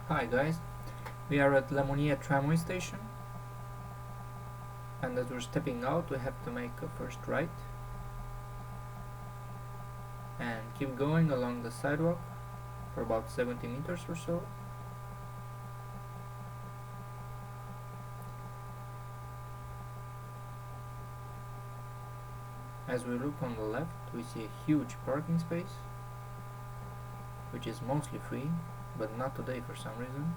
Hi guys, we are at Lemonier Tram Station, and as we're stepping out we have to make a first right and keep going along the sidewalk for about 70 meters or so. As we look on the left, we see a huge parking space, which is mostly free, but not today for some reason.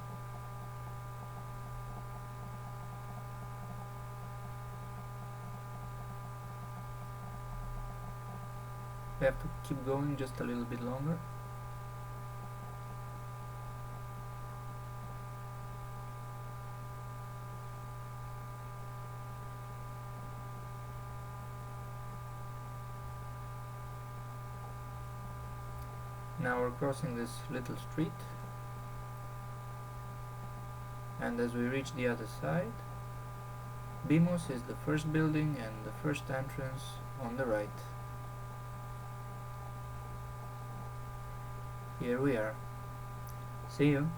We have to keep going just a little bit longer. Now we're crossing this little street, and as we reach the other side, Bimos is the first building and the first entrance on the right. Here we are. See you.